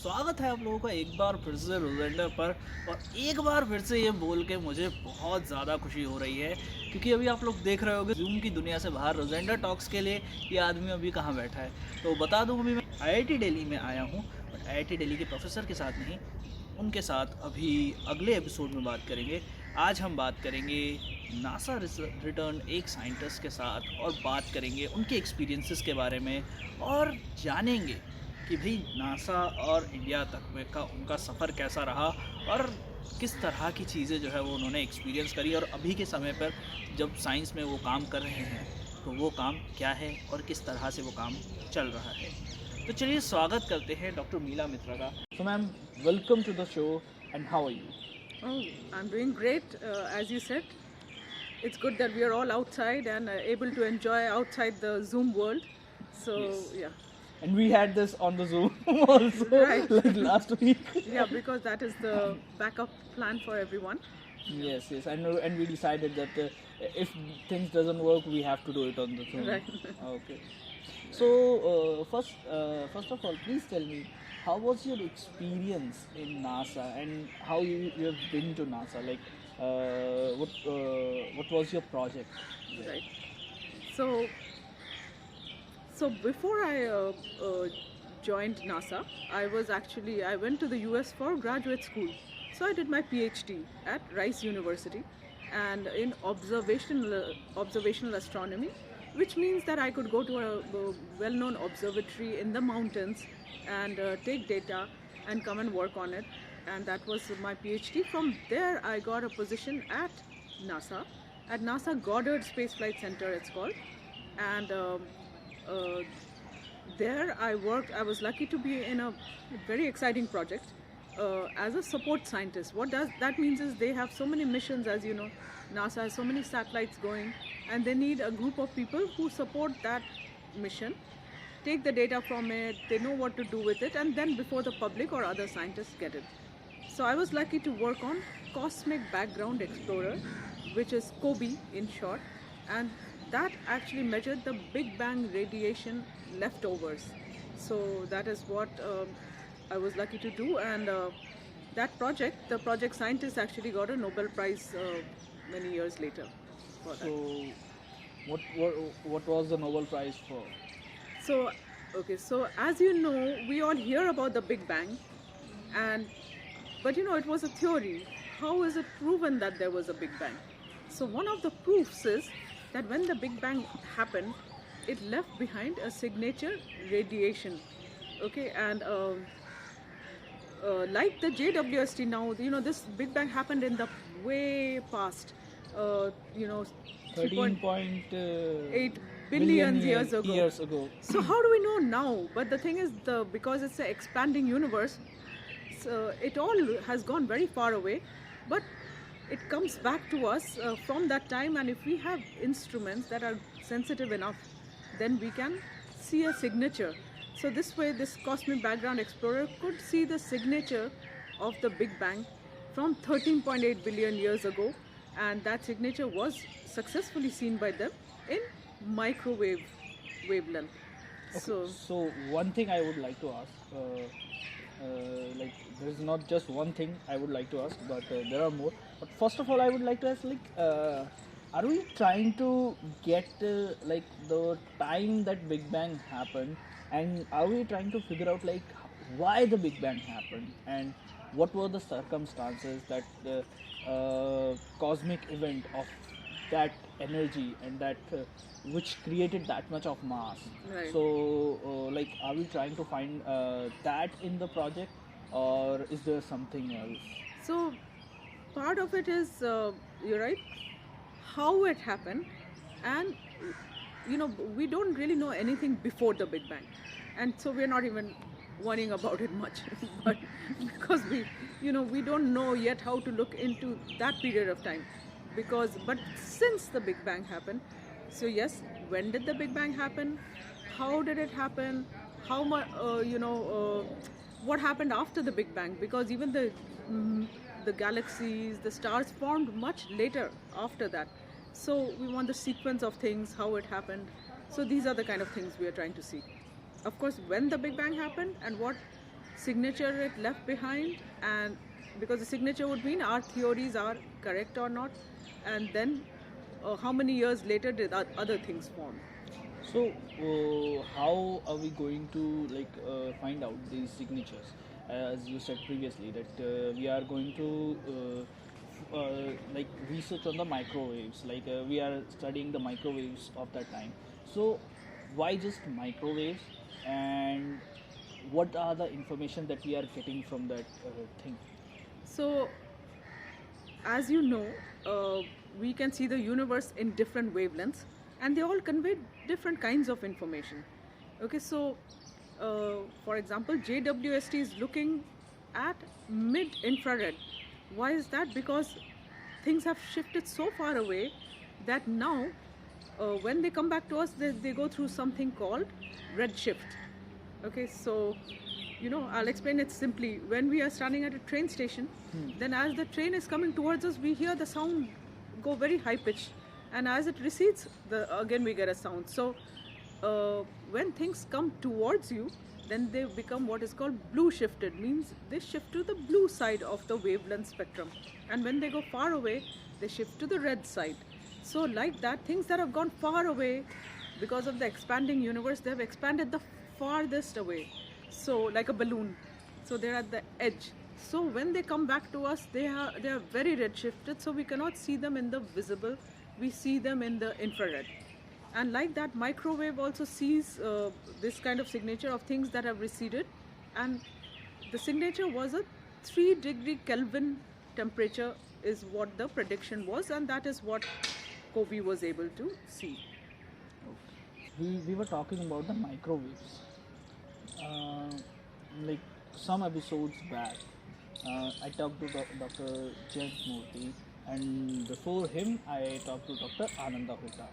स्वागत है आप लोगों का एक बार फिर से रोजेंडर पर। और एक बार फिर से ये बोल के मुझे बहुत ज़्यादा खुशी हो रही है क्योंकि अभी आप लोग देख रहे होगे जूम की दुनिया से बाहर रोजेंडर टॉक्स के लिए ये आदमी अभी कहाँ बैठा है। तो बता दूँ अभी मैं आईआईटी दिल्ली में आया हूँ, बट आईआईटी दिल्ली के प्रोफेसर के साथ नहीं, उनके साथ अभी अगले एपिसोड में बात करेंगे। आज हम बात करेंगे नासा रिटर्न एक साइंटिस्ट के साथ और बात करेंगे उनके एक्सपीरियंसेस के बारे में और जानेंगे कि भाई नासा और इंडिया तक में का उनका सफ़र कैसा रहा और किस तरह की चीज़ें जो है वो उन्होंने एक्सपीरियंस करी और अभी के समय पर जब साइंस में वो काम कर रहे हैं तो वो काम क्या है और किस तरह से वो काम चल रहा है। तो चलिए स्वागत करते हैं डॉक्टर मीला मित्रा का। So ma'am, welcome to the show and how are you? Oh, I'm doing great. As you said, it's good that we are all outside and able to enjoy outside the Zoom world. So, Yes. yeah. And we had this on the Zoom also, Right. like last week. Yeah, because that is the backup plan for everyone. Yes, and we decided that if things doesn't work, we have to do it on the Zoom. Right. Okay. So first of all, please tell me, how was your experience in NASA and how you have been to NASA? Like, what was your project there? Right. So before I joined NASA, I went to the US for graduate school. So I did my PhD at Rice University, and in observational astronomy, which means that I could go to a well-known observatory in the mountains and take data and come and work on it. And that was my PhD. From there, I got a position at NASA, Goddard Space Flight Center, it's called. And there I worked. I was lucky to be in a very exciting project as a support scientist. What does that means is they have so many missions, as you know. NASA has so many satellites going, and they need a group of people who support that mission, take the data from it, they know what to do with it, and then before the public or other scientists get it. So I was lucky to work on Cosmic Background Explorer, which is COBE in short, and that actually measured the Big Bang radiation leftovers. So that is what I was lucky to do, and that project, the project scientist actually got a Nobel Prize many years later for that. So, what was the Nobel Prize for? So, okay, so as you know, we all hear about the Big Bang, but you know, it was a theory. How is it proven that there was a Big Bang? So one of the proofs is that when the Big Bang happened, it left behind a signature radiation. Okay, and like the JWST now, you know, this Big Bang happened in the way past, you know, 13.8 billion years ago. So how do we know now? But the thing is, because it's an expanding universe, so it all has gone very far away, but it comes back to us from that time, and if we have instruments that are sensitive enough, then we can see a signature. So this way, this Cosmic Background Explorer could see the signature of the Big Bang from 13.8 billion years ago, and that signature was successfully seen by them in microwave wavelength. Okay, so one thing I would like to ask, like there is not just one thing I would like to ask, but there are more. But first of all, I would like to ask, like, are we trying to get like the time that Big Bang happened, and are we trying to figure out like why the Big Bang happened and what were the circumstances that the cosmic event of that energy and that which created that much of mass? Right. So like, are we trying to find that in the project, or is there something else? So part of it is, you're right, how it happened, and you know, we don't really know anything before the Big Bang, and so we're not even worrying about it much. But because we don't know yet how to look into that period of time, but since the Big Bang happened, so yes, when did the Big Bang happen? How did it happen? How much, what happened after the Big Bang? Because even the galaxies, the stars formed much later after that. So we want the sequence of things, how it happened. So these are the kind of things we are trying to see. Of course, when the Big Bang happened and what signature it left behind, and because the signature would mean our theories are correct or not, and then how many years later did other things form. So, how are we going to find out these signatures? As you said previously, that we are going to research on the microwaves. We are studying the microwaves of that time. So, why just microwaves? And what are the information that we are getting from that thing? So, as you know, we can see the universe in different wavelengths, and they all convey different kinds of information. Okay, so for example, JWST is looking at mid infrared. Why is that? Because things have shifted so far away that now when they come back to us, they go through something called redshift. Okay, so I'll explain it simply. When we are standing at a train station, then as the train is coming towards us, we hear the sound go very high pitch, and as it recedes, again we get a sound. So when things come towards you, then they become what is called blue shifted, means they shift to the blue side of the wavelength spectrum, and when they go far away, they shift to the red side. So like that, things that have gone far away because of the expanding universe, they have expanded the farthest away, so like a balloon, so they're at the edge. So when they come back to us, they are very redshifted, so we cannot see them in the visible, we see them in the infrared. And like that, microwave also sees this kind of signature of things that have receded, and the signature was a 3 degree Kelvin temperature is what the prediction was, and that is what Kobe was able to see. We were talking about the microwaves. Like some episodes back, I talked to Dr. Murthy, and before him, I talked to Dr. Ananda Hota.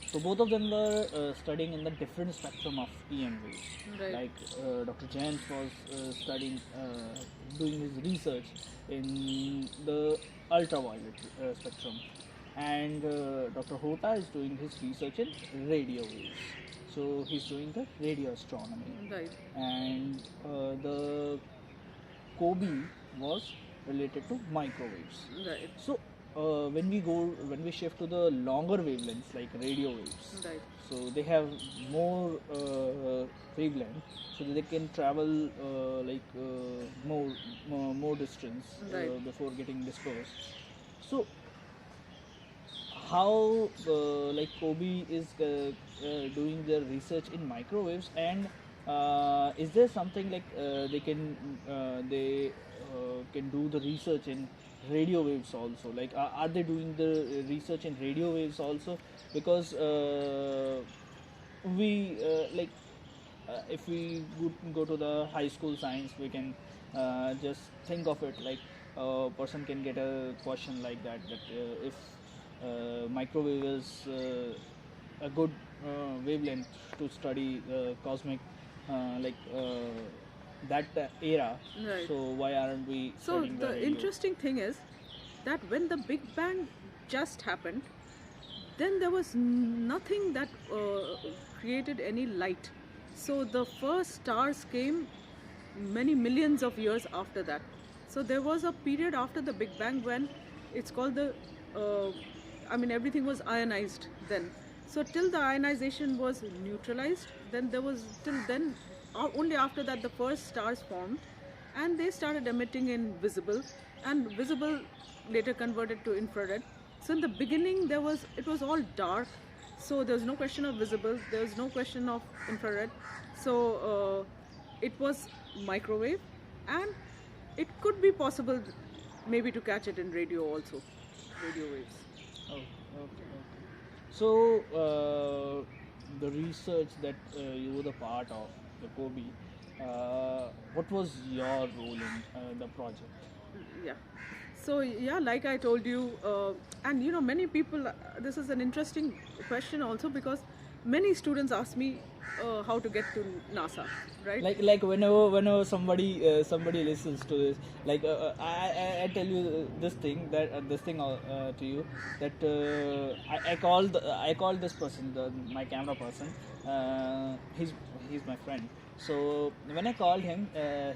So both of them were studying in the different spectrum of EM waves. Right. Like Dr. Jain was studying, doing his research in the ultraviolet spectrum, and Dr. Hota is doing his research in radio waves. So he's doing the radio astronomy. Right. And the Kobe was related to microwaves. Right. So when we shift to the longer wavelengths like radio waves, Right. so they have more wavelength, so that they can travel more distance Right. before getting dispersed. So how Kobe is doing their research in microwaves, and is there something they can do the research in radio waves also? Like are they doing the research in radio waves also? Because we if we go to the high school science, we can just think of it like a person can get a question like that, if microwave is a good wavelength to study cosmic that era. Right. So why aren't we So studying the radio? interesting thing is that when the Big Bang just happened, then there was nothing that created any light. So the first stars came many millions of years after that. So there was a period after the Big Bang when it's called the everything was ionized then. So till the ionization was neutralized, then there was till then only after that the first stars formed, and they started emitting in visible, and visible later converted to infrared. So in the beginning it was all dark, so there was no question of visible, there was no question of infrared. So it was microwave, and it could be possible maybe to catch it in radio also, radio waves. Oh, okay. So the research that you were the part of, the Kobe, what was your role in the project? Yeah. So yeah, like I told you, and many people. This is an interesting question also, because many students ask me how to get to NASA, right? Like whenever somebody listens to this, I tell you this thing to you, that I called this person, my camera person. He's my friend. So when I called him,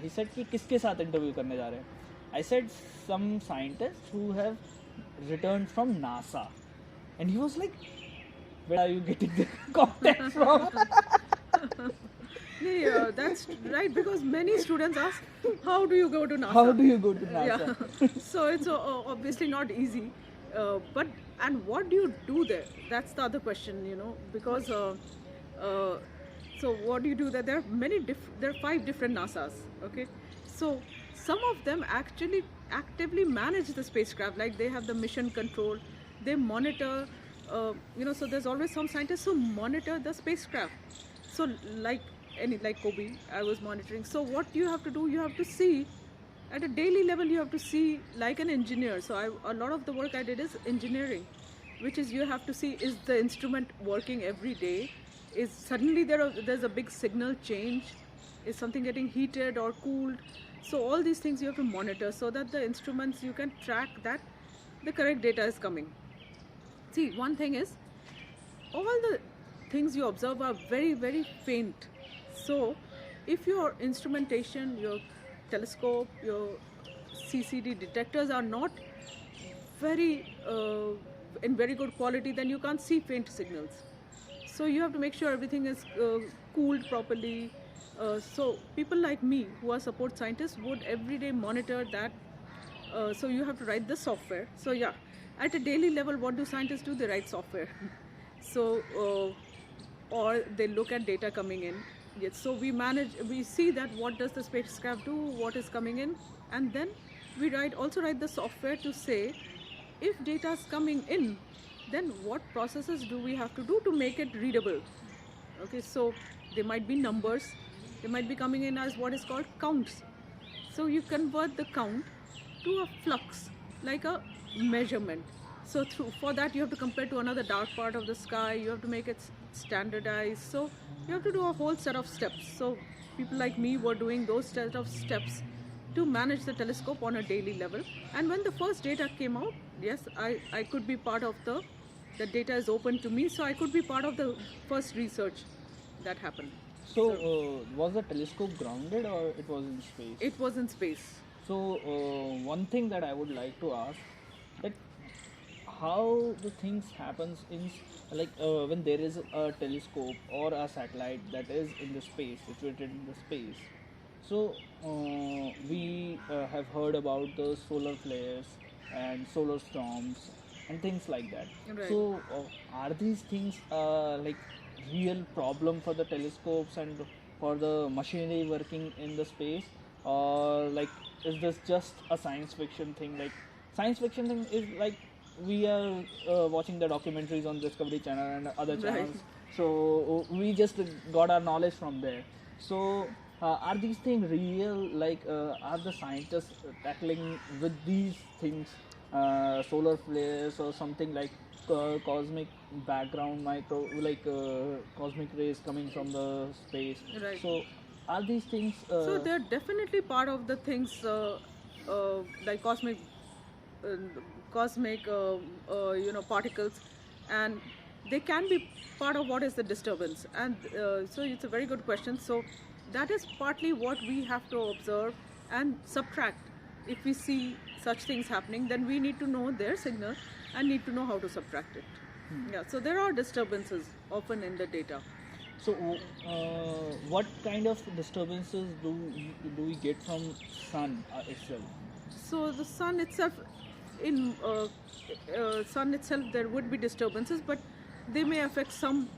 he said कि किसके साथ interview करने जा रहे हैं. I said some scientists who have returned from NASA, and he was like, where are you getting the contact from? Yeah, that's right, because many students ask, how do you go to NASA? How do you go to NASA? Yeah. So it's obviously not easy. But and what do you do there? That's the other question, you know, because so what do you do there? There are there are 5 different NASAs. Okay, so some of them actually actively manage the spacecraft, like they have the mission control, they monitor. You know, so there's always some scientists who monitor the spacecraft. So like Kobe, I was monitoring. So what you have to do, you have to see at a daily level, you have to see like an engineer. So a lot of the work I did is engineering, which is you have to see, is the instrument working every day? Is suddenly there's a big signal change? Is something getting heated or cooled? So all these things you have to monitor so that the instruments, you can track that the correct data is coming. See, one thing is, all the things you observe are very, very faint. So if your instrumentation, your telescope, your CCD detectors are not very in very good quality, then you can't see faint signals. So you have to make sure everything is cooled properly. So people like me, who are support scientists, would every day monitor that. So you have to write the software. So yeah, at a daily level, what do scientists do? They write software. So or they look at data coming in. Yes, so we see that what does the spacecraft do, what is coming in, and then we also write the software to say, if data is coming in, then what processes do we have to do to make it readable? Okay, so there might be numbers, they might be coming in as what is called counts. So you convert the count to a flux, like a measurement. So for that you have to compare to another dark part of the sky, you have to make it standardized. So you have to do a whole set of steps. So people like me were doing those set of steps to manage the telescope on a daily level. And when the first data came out, yes, I could be part of the data is open to me, so I could be part of the first research that happened. So was the telescope grounded or it was in space? It was in space. So one thing that I would like to ask, that how the things happens in like when there is a telescope or a satellite that is in the space, situated in the space. So we have heard about the solar flares and solar storms and things like that. Right. So are these things like real problem for the telescopes and for the machinery working in the space, or like is this just a science fiction thing? Like science fiction thing is like we are watching the documentaries on Discovery Channel and other channels. Right. So we just got our knowledge from there. So are these things real? Like are the scientists tackling with these things, solar flares or something like cosmic background micro, like cosmic rays coming from the space? Right. So are these things so they're definitely part of the things like cosmic particles, and they can be part of what is the disturbance. And so it's a very good question. So that is partly what we have to observe and subtract. If we see such things happening, then we need to know their signal and need to know how to subtract it. Yeah, so there are disturbances often in the data. So what kind of disturbances do we get from sun itself? So the sun itself, in sun itself there would be disturbances, but they may affect some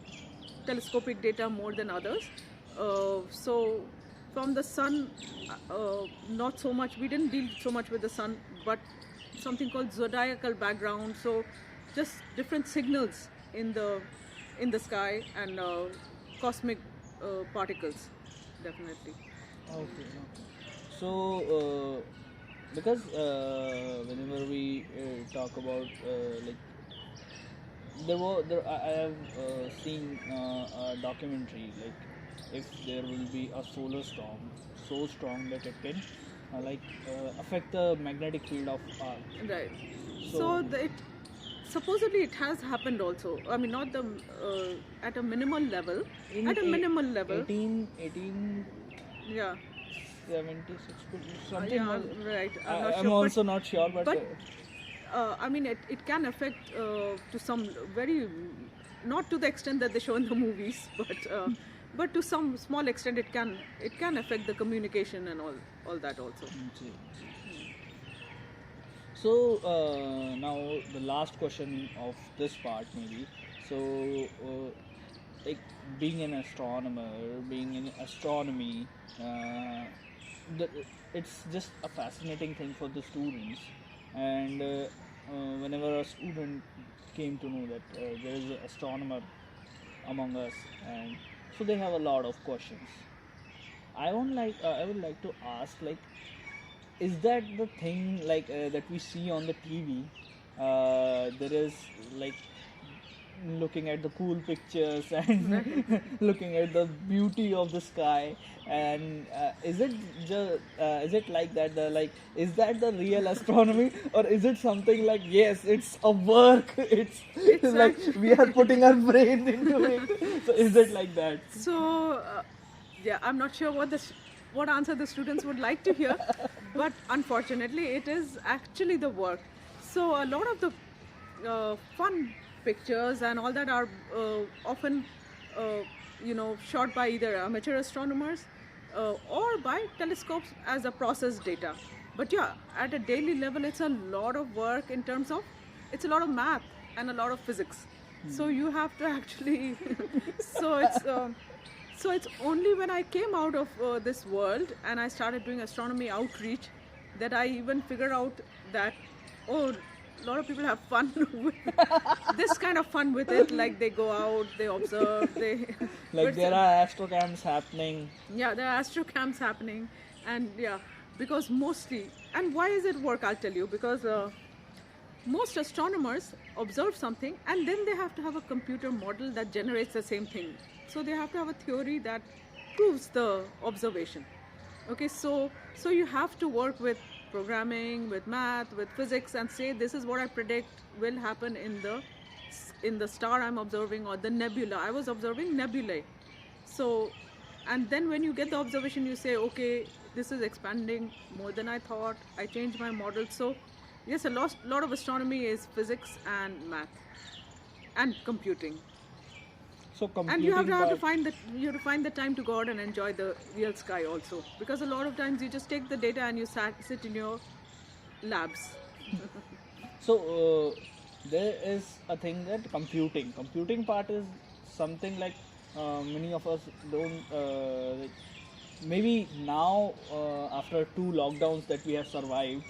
telescopic data more than others. So from the sun, not so much, we didn't deal so much with the sun, but something called zodiacal background, so just different signals in the sky, and cosmic particles, definitely. Okay. So because whenever we talk about like I have seen a documentary, like if there will be a solar storm so strong that it can affect the magnetic field of Earth. Right. So supposedly it has happened also. I mean, not the at a minimal level. In At a minimal level, 1876 yeah, something yeah, was. right. I'm not I'm sure, also not sure, but but I mean, it can affect to some very, not to the extent that they show in the movies, but to some small extent it can affect the communication and all that also. Ji, ji. So now the last question of this part maybe. So like being an astronomer, being in astronomy, the, it's just a fascinating thing for the students. And whenever a student came to know that there is an astronomer among us, and so they have a lot of questions. I would like to ask, like, is that the thing, like that we see on the TV? There is like looking at the cool pictures and looking at the beauty of the sky, and is it like that? Is that the real astronomy, or is it something like, yes, it's a work? It's like we are putting our brain into it. So is it like that? So yeah, I'm not sure what answer the students would like to hear, but unfortunately, it is actually the work. So a lot of the fun pictures and all that are often shot by either amateur astronomers or by telescopes as a process data. But yeah, at a daily level, it's a lot of work in terms of, it's a lot of math and a lot of physics. So you have to actually so it's only when I came out of this world and I started doing astronomy outreach that I even figured out that, oh, a lot of people have fun with this kind of fun with it. Like they go out, they observe, like there are astro camps happening. Yeah, there are astro camps happening, and yeah, because mostly, and why is it work? I'll tell you, because most astronomers observe something and then they have to have a computer model that generates the same thing. So they have to have a theory that proves the observation. Okay, so you have to work with programming, with math, with physics, and say this is what I predict will happen in the star I'm observing, or the nebula. I was observing nebulae. So, and then when you get the observation, you say, okay, this is expanding more than I thought. I changed my model. So yes, a lot of astronomy is physics and math and computing. So computing, and you have to find the time to go out and enjoy the real sky also, because a lot of times you just take the data and you sit in your labs. So there is a thing that computing part is something like many of us don't like, maybe now after 2 lockdowns that we have survived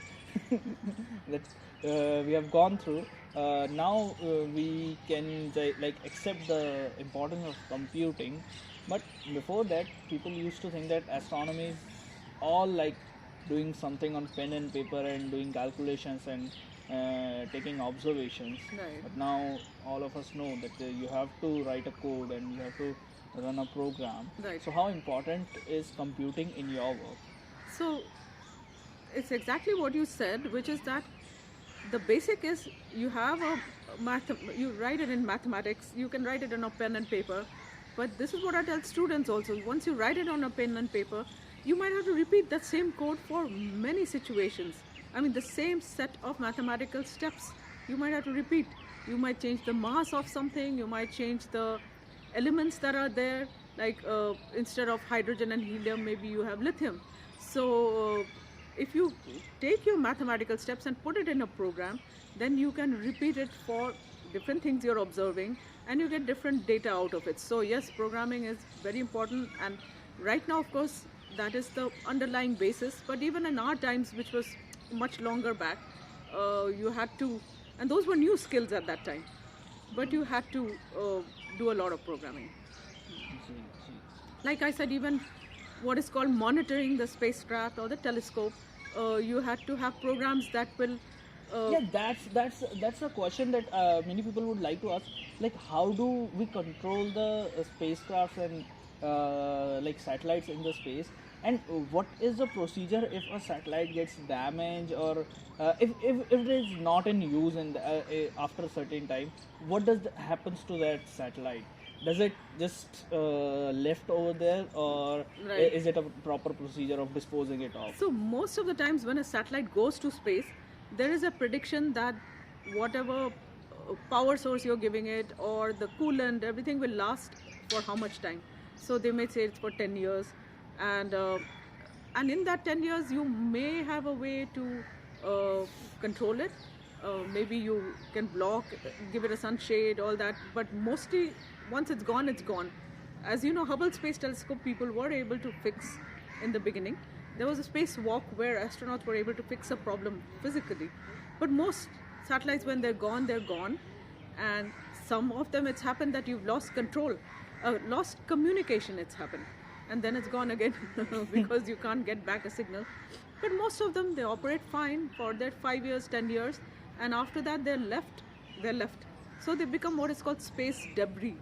that we have gone through, now we can like accept the importance of computing. But before that, people used to think that astronomy is all like doing something on pen and paper and doing calculations and taking observations. Right. But now all of us know that you have to write a code and you have to run a program. Right. So how important is computing in your work? So it's exactly what you said, which is that the basic is you have you write it in mathematics, you can write it on a pen and paper, but this is what I tell students also. Once you write it on a pen and paper, you might have to repeat that same code for many situations. I mean, the same set of mathematical steps you might have to repeat. You might change the mass of something, you might change the elements that are there, like instead of hydrogen and helium, maybe you have lithium. So if you take your mathematical steps and put it in a program, then you can repeat it for different things you're observing and you get different data out of it. So yes, programming is very important, and right now, of course, that is the underlying basis. But even in our times, which was much longer back, you had to, and those were new skills at that time, but you had to do a lot of programming. Like I said, even what is called monitoring the spacecraft or the telescope, you had to have programs that will yeah, that's a question that many people would like to ask. Like, how do we control the spacecraft and like satellites in the space? And what is the procedure if a satellite gets damaged, or if it is not in use in after a certain time? What happens to that satellite? Does it just left over there, or Right. is it a proper procedure of disposing it off? So most of the times when a satellite goes to space, there is a prediction that whatever power source you're giving it or the coolant, everything will last for how much time. So they may say it's for 10 years, and in that 10 years you may have a way to control it. Maybe you can block, give it a sunshade, all that. But mostly, once it's gone, it's gone. As you know, Hubble Space Telescope people were able to fix in the beginning. There was a spacewalk where astronauts were able to fix a problem physically. But most satellites, when they're gone, they're gone. And some of them, it's happened that you've lost control, lost communication, it's happened. And then it's gone again because you can't get back a signal. But most of them, they operate fine for their 5 years, 10 years. And after that, they're left. So they become what is called space debris.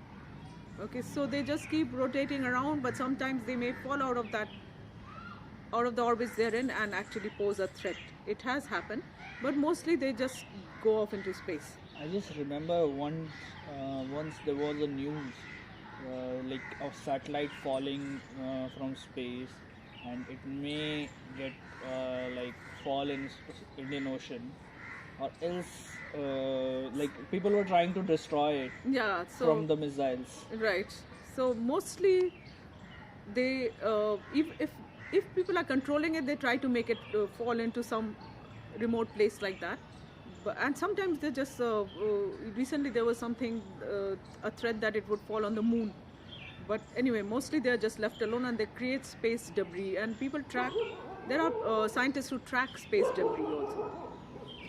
Okay, so they just keep rotating around, but sometimes they may fall out of the orbits they're in and actually pose a threat. It has happened, but mostly they just go off into space. I just remember once there was a news like of satellite falling from space, and it may get like fall in Indian Ocean, or else like people were trying to destroy it Yeah, so from the missiles. right. So mostly they if people are controlling it, they try to make it fall into some remote place like that. And sometimes they just recently there was something a threat that it would fall on the moon. But anyway, mostly they are just left alone and they create space debris. And people track. There are scientists who track space debris also,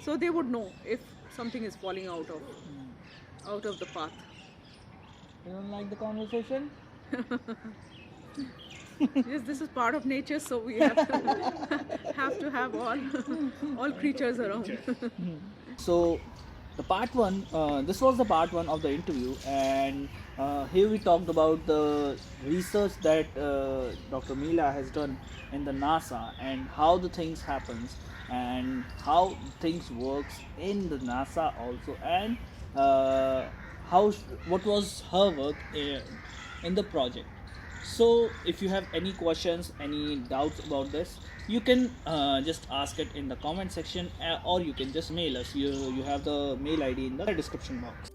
so they would know if something is falling out of the path. You don't like the conversation? Yes, this is part of nature, so we have to have all creatures around. So the part one, this was the part one of the interview, and here we talked about the research that Dr. Mila has done in the NASA, and how the things happens, and how things works in the NASA also, and what was her work in the project. So if you have any questions, any doubts about this, you can just ask it in the comment section, or you can just mail us. You have the mail ID in the description box.